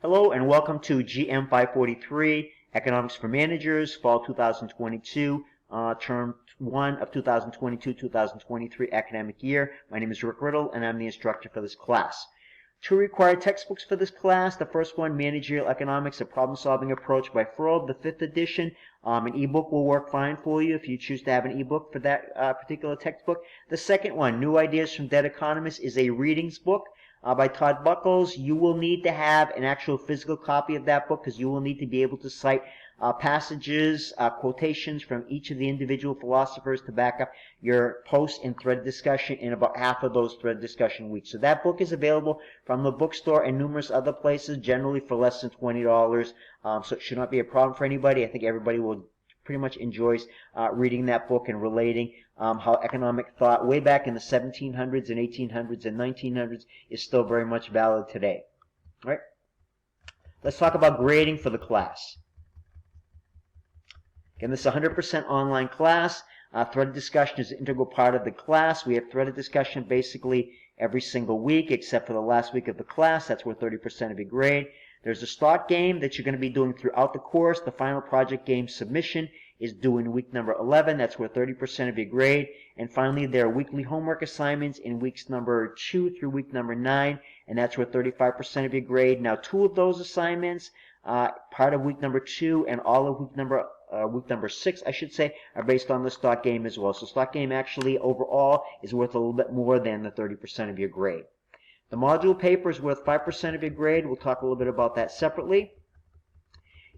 Hello and welcome to GM543 Economics for Managers, Fall 2022, Term 1 of 2022-2023 academic year. My name is Rick Riddle and I'm the instructor for this class. Two required textbooks for this class. The first one, Managerial Economics, a Problem-Solving Approach by Furl, the 5th edition. An ebook will work fine for you if you choose to have an ebook for that particular textbook. The second one, New Ideas from Dead Economists, is a readings book by Todd Buckles. You will need to have an actual physical copy of that book because you will need to be able to cite passages, quotations from each of the individual philosophers to back up your post and thread discussion in about half of those thread discussion weeks. So that book is available from the bookstore and numerous other places, generally for less than $20. So it should not be a problem for anybody. I think everybody will pretty much enjoys reading that book and relating how economic thought way back in the 1700s and 1800s and 1900s is still very much valid today. All right? Let's talk about grading for the class. Again, this is a 100% online class. Threaded discussion is an integral part of the class. We have threaded discussion basically every single week except for the last week of the class. That's worth 30% of your grade. There's a start game that you're going to be doing throughout the course. The final project game submission is due in week number 11. That's worth 30% of your grade. And finally, there are weekly homework assignments in weeks number 2 through week number 9, and that's worth 35% of your grade. Now, 2 of those assignments, part of week number 2 and all of week number 6, I should say, are based on the start game as well. So start game actually overall is worth a little bit more than the 30% of your grade. The module paper is worth 5% of your grade. We'll talk a little bit about that separately.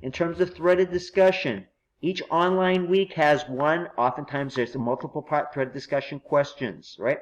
In terms of threaded discussion, each online week has one. Oftentimes there's a multiple part threaded discussion questions, right?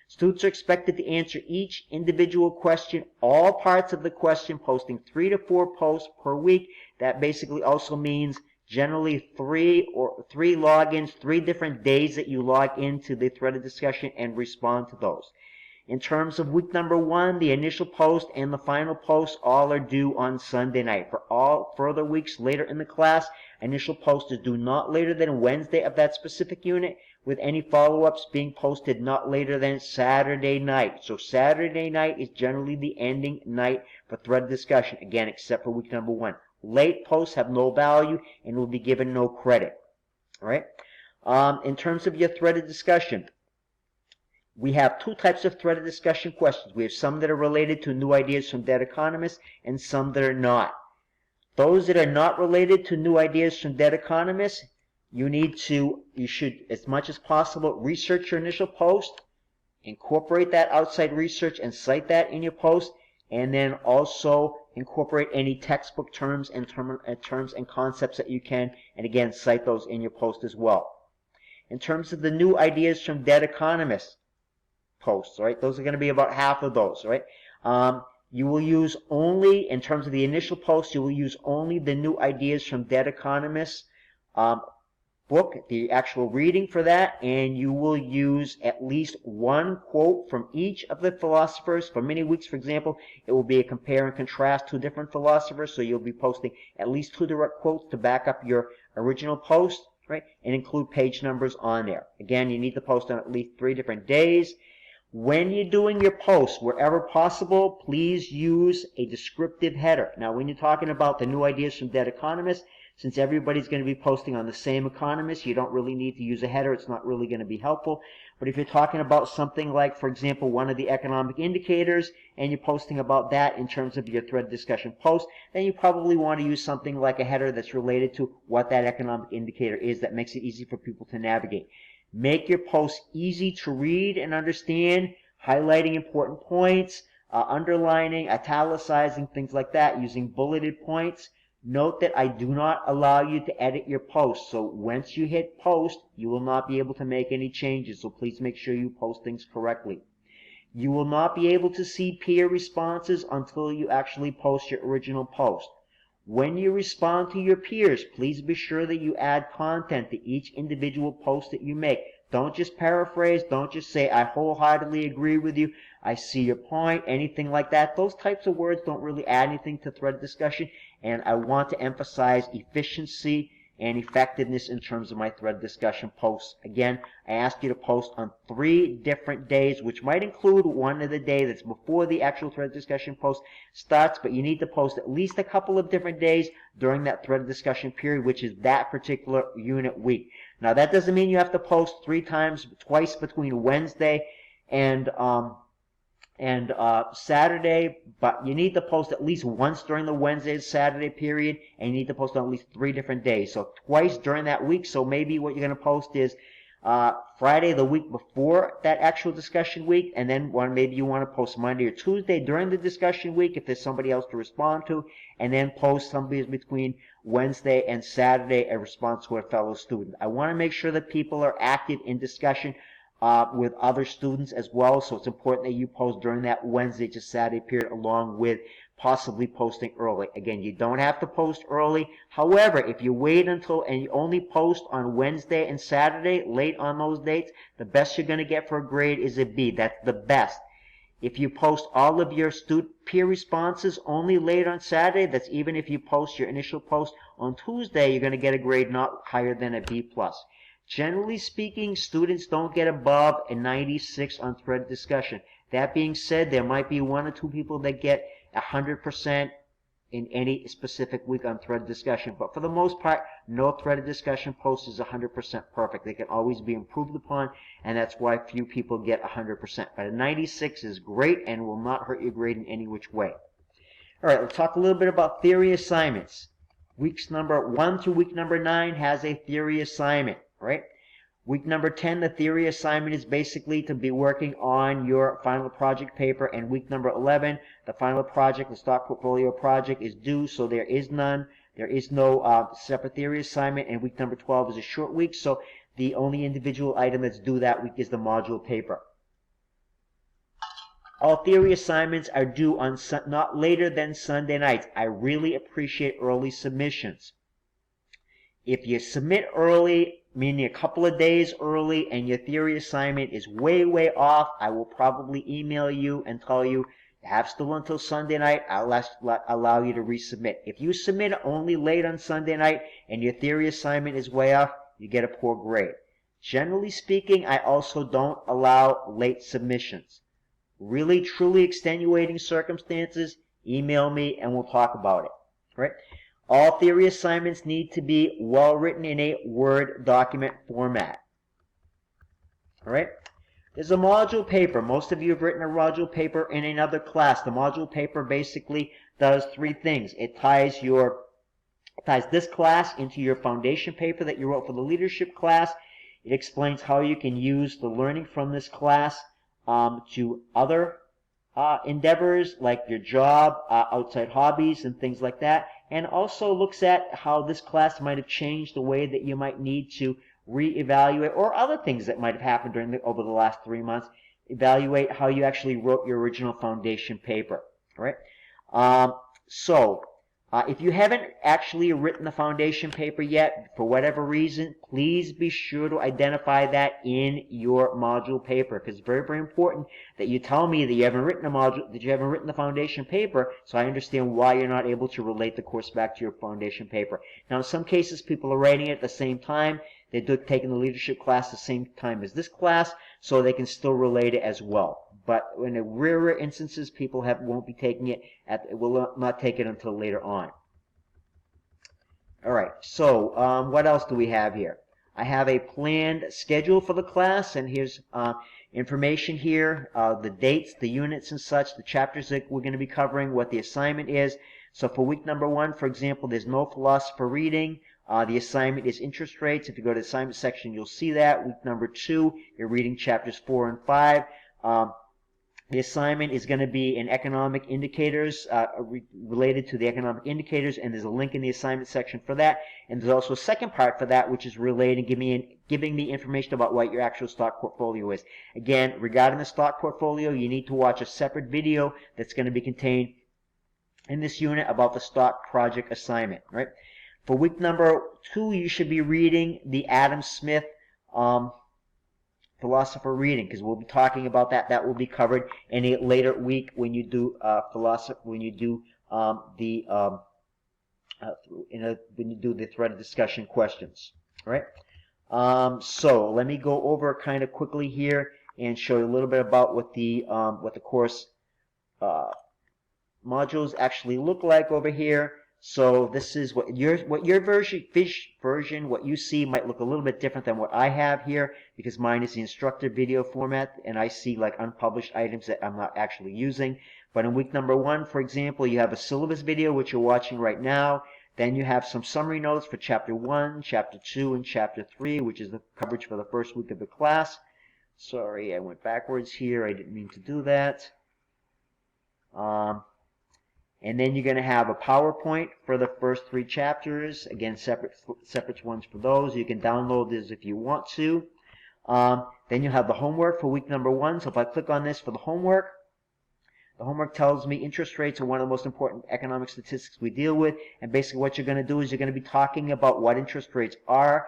Students are expected to answer each individual question, all parts of the question, posting 3 to 4 posts per week. That basically also means generally 3 logins, 3 different days that you log into the threaded discussion and respond to those. In terms of week number 1, the initial post and the final post all are due on Sunday night. For all further weeks later in the class, initial post is due not later than Wednesday of that specific unit, with any follow-ups being posted not later than Saturday night. So Saturday night is generally the ending night for thread discussion, again, except for week number 1. Late posts have no value and will be given no credit. All right? In terms of your threaded discussion, we have 2 types of threaded discussion questions. We have some that are related to new ideas from dead economists and some that are not. Those that are not related to new ideas from dead economists, you should, as much as possible, research your initial post, incorporate that outside research and cite that in your post, and then also incorporate any textbook terms and concepts that you can, and again, cite those in your post as well. In terms of the new ideas from dead economists posts, right? Those are going to be about half of those, right? You will use only, in terms of the initial post, you will use only the new ideas from dead economists book, the actual reading for that, and you will use at least 1 quote from each of the philosophers. For many weeks, for example, it will be a compare and contrast 2 different philosophers, so you'll be posting at least 2 direct quotes to back up your original post, right, and include page numbers on there. Again, you need to post on at least 3 different days. When you're doing your posts, wherever possible, please use a descriptive header. Now, when you're talking about the new ideas from dead economists, since everybody's going to be posting on the same economist, you don't really need to use a header. It's not really going to be helpful. But if you're talking about something like, for example, one of the economic indicators, and you're posting about that in terms of your thread discussion post, then you probably want to use something like a header that's related to what that economic indicator is that makes it easy for people to navigate. Make your posts easy to read and understand, highlighting important points, underlining, italicizing, things like that, using bulleted points. Note that I do not allow you to edit your post. So once you hit post, you will not be able to make any changes. So please make sure you post things correctly. You will not be able to see peer responses until you actually post your original post. When you respond to your peers, please be sure that you add content to each individual post that you make. Don't just paraphrase. Don't just say, I wholeheartedly agree with you. I see your point, anything like that. Those types of words don't really add anything to thread discussion. And I want to emphasize efficiency and effectiveness in terms of my thread discussion posts. Again, I ask you to post on 3 different days, which might include one of the days that's before the actual thread discussion post starts, but you need to post at least a couple of different days during that thread discussion period, which is that particular unit week. Now, that doesn't mean you have to post twice between Wednesday and Saturday, but you need to post at least once during the Wednesday and Saturday period, and you need to post on at least 3 different days. So twice during that week. So maybe what you're going to post is Friday the week before that actual discussion week, and then maybe you want to post Monday or Tuesday during the discussion week if there's somebody else to respond to, and then post somebody between Wednesday and Saturday a response to a fellow student. I want to make sure that people are active in discussion with other students as well, so it's important that you post during that Wednesday to Saturday period along with possibly posting early. Again, you don't have to post early. However, if you wait until and you only post on Wednesday and Saturday, late on those dates, the best you're going to get for a grade is a B. That's the best. If you post all of your student peer responses only late on Saturday, that's even if you post your initial post on Tuesday, you're going to get a grade not higher than a B+. Generally speaking, students don't get above a 96 on thread discussion. That being said, there might be 1 or 2 people that get 100% in any specific week on thread discussion. But for the most part, no threaded discussion post is 100% perfect. They can always be improved upon, and that's why few people get 100%. But a 96 is great and will not hurt your grade in any which way. All right, let's talk a little bit about theory assignments. Weeks number 1 through week number 9 has a theory assignment, right? Week number 10, the theory assignment is basically to be working on your final project paper, and week number 11, the final project, the stock portfolio project, is due, so there is none. There is no separate theory assignment, and week number 12 is a short week, so the only individual item that's due that week is the module paper. All theory assignments are due on not later than Sunday nights. I really appreciate early submissions. If you submit early, meaning a couple of days early, and your theory assignment is way, way off, I will probably email you and tell you have still until Sunday night. I'll allow you to resubmit. If you submit only late on Sunday night and your theory assignment is way off, you get a poor grade. Generally speaking, I also don't allow late submissions. Really, truly extenuating circumstances, email me and we'll talk about it. Right? All theory assignments need to be well written in a Word document format. All right? There's a module paper. Most of you have written a module paper in another class. The module paper basically does 3 things. It ties this class into your foundation paper that you wrote for the leadership class. It explains how you can use the learning from this class to other endeavors like your job, outside hobbies, and things like that. And also looks at how this class might have changed the way that you might need to reevaluate, or other things that might have happened over the last 3 months. Evaluate how you actually wrote your original foundation paper. All right? If you haven't actually written the foundation paper yet, for whatever reason, please be sure to identify that in your module paper, because it's very, very important that you tell me that you haven't written the foundation paper, so I understand why you're not able to relate the course back to your foundation paper. Now, in some cases, people are writing it at the same time. They're taking the leadership class the same time as this class, so they can still relate it as well. But in the rarer instances, people won't be taking it, will not take it until later on. All right, so what else do we have here? I have a planned schedule for the class, and here's information here, the dates, the units and such, the chapters that we're going to be covering, what the assignment is. So for week number 1, for example, there's no philosopher reading. The assignment is interest rates. If you go to the assignment section, you'll see that. Week number 2, you're reading chapters 4 and 5. The assignment is going to be in economic indicators, related to the economic indicators, and there's a link in the assignment section for that. And there's also a second part for that, which is related, giving the information about what your actual stock portfolio is. Again, regarding the stock portfolio, you need to watch a separate video that's going to be contained in this unit about the stock project assignment. Right? For week number 2, you should be reading the Adam Smith philosopher reading, because we'll be talking about that. That will be covered in a later week when you do when you do the threaded discussion questions. All right. So let me go over kind of quickly here and show you a little bit about what the course modules actually look like over here. So this is what your version, what you see might look a little bit different than what I have here, because mine is the instructor video format, and I see like unpublished items that I'm not actually using. But in week number 1, for example, you have a syllabus video, which you're watching right now. Then you have some summary notes for chapter 1, chapter 2, and chapter 3, which is the coverage for the first week of the class. Sorry, I went backwards here. I didn't mean to do that. And then you're going to have a PowerPoint for the first 3 chapters. Again, separate ones for those. You can download this if you want to. Then you have the homework for week number 1. So if I click on this for the homework tells me interest rates are one of the most important economic statistics we deal with. And basically what you're going to do is you're going to be talking about what interest rates are,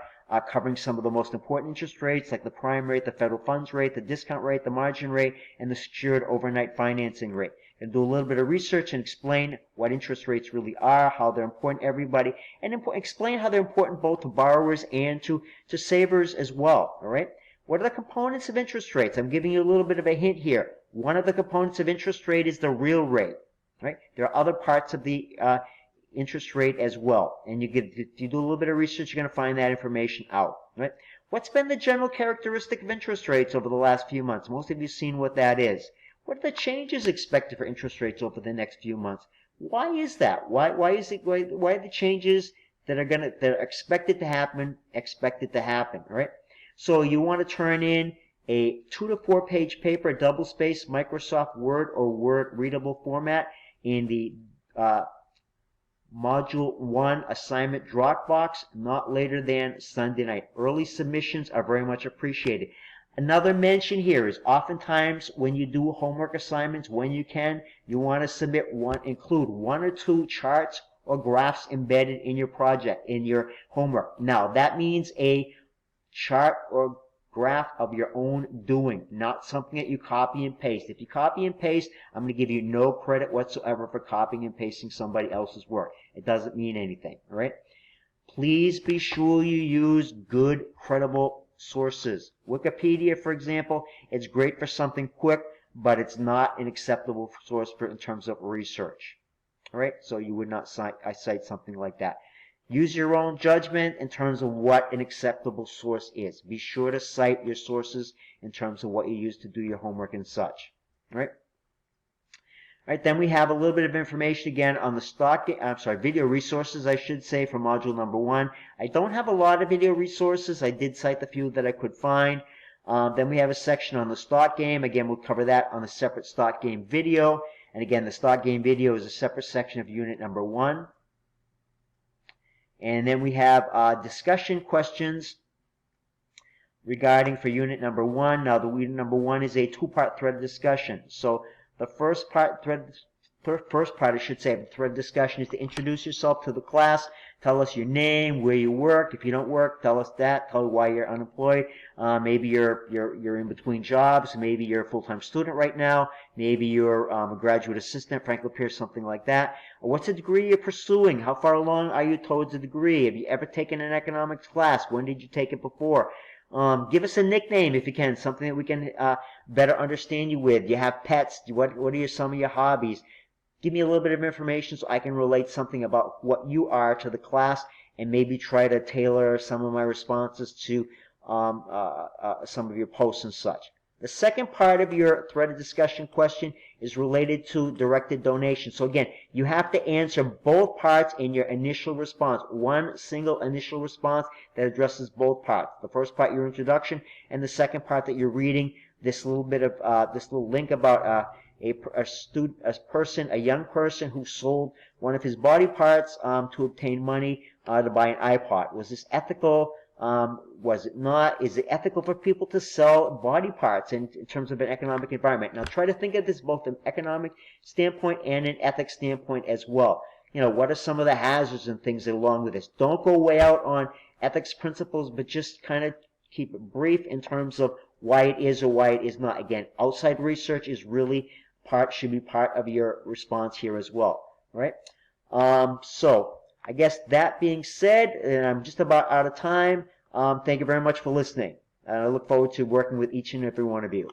covering some of the most important interest rates like the prime rate, the federal funds rate, the discount rate, the margin rate, and the secured overnight financing rate. And do a little bit of research and explain what interest rates really are, how they're important to everybody, and explain how they're important both to borrowers and to savers as well. All right. What are the components of interest rates? I'm giving you a little bit of a hint here. One of the components of interest rate is the real rate. Right. There are other parts of the interest rate as well. And if you do a little bit of research, you're going to find that information out. Right. What's been the general characteristic of interest rates over the last few months? Most of you have seen what that is. What are the changes expected for interest rates over the next few months? Why is that? Why are the changes that are expected to happen? All right. So you want to turn in a 2 to 4 page paper, double-spaced Microsoft Word or Word readable format in the Module 1 assignment Dropbox, not later than Sunday night. Early submissions are very much appreciated. Another mention here is oftentimes when you do homework assignments, when you can, you want to include 1 or 2 charts or graphs embedded in your project, in your homework. Now, that means a chart or graph of your own doing, not something that you copy and paste. If you copy and paste, I'm going to give you no credit whatsoever for copying and pasting somebody else's work. It doesn't mean anything, all right? Please be sure you use good, credible sources. Wikipedia, for example, it's great for something quick, but it's not an acceptable source in terms of research. All right, so you would not cite something like that. Use your own judgment in terms of what an acceptable source is. Be sure to cite your sources in terms of what you use to do your homework and such. All right. All right, then we have a little bit of information again on the video resources, I should say, for module number 1. I don't have a lot of video resources. I did cite the few that I could find. Then we have a section on the stock game. Again, we'll cover that on a separate stock game video. And again, the stock game video is a separate section of unit number 1. And then we have discussion questions regarding for unit number 1. Now, the unit number 1 is a 2-part thread discussion. So the first part, I should say, of the thread discussion is to introduce yourself to the class. Tell us your name, where you work. If you don't work, tell us that. Tell why you're unemployed. Maybe you're in between jobs. Maybe you're a full-time student right now. Maybe you're a graduate assistant, Franklin Pierce, something like that. Or what's the degree you're pursuing? How far along are you towards a degree? Have you ever taken an economics class? When did you take it before? Give us a nickname if you can, something that we can better understand you with. You have pets. What are some of your hobbies? Give me a little bit of information so I can relate something about what you are to the class and maybe try to tailor some of my responses to some of your posts and such. The second part of your threaded discussion question is related to directed donations. So again, you have to answer both parts in your initial response. One single initial response that addresses both parts. The first part, your introduction, and the second part that you're reading this little bit of this little link about a young person who sold one of his body parts to obtain money to buy an iPod. Was this ethical? Was it not? Is it ethical for people to sell body parts in terms of an economic environment? Now try to think of this both an economic standpoint and an ethics standpoint as well. You know, what are some of the hazards and things along with this? Don't go way out on ethics principles, but just kind of keep it brief in terms of why it is or why it is not. Again, outside research is really should be part of your response here as well. Right? So I guess that being said, and I'm just about out of time, thank you very much for listening. I look forward to working with each and every one of you.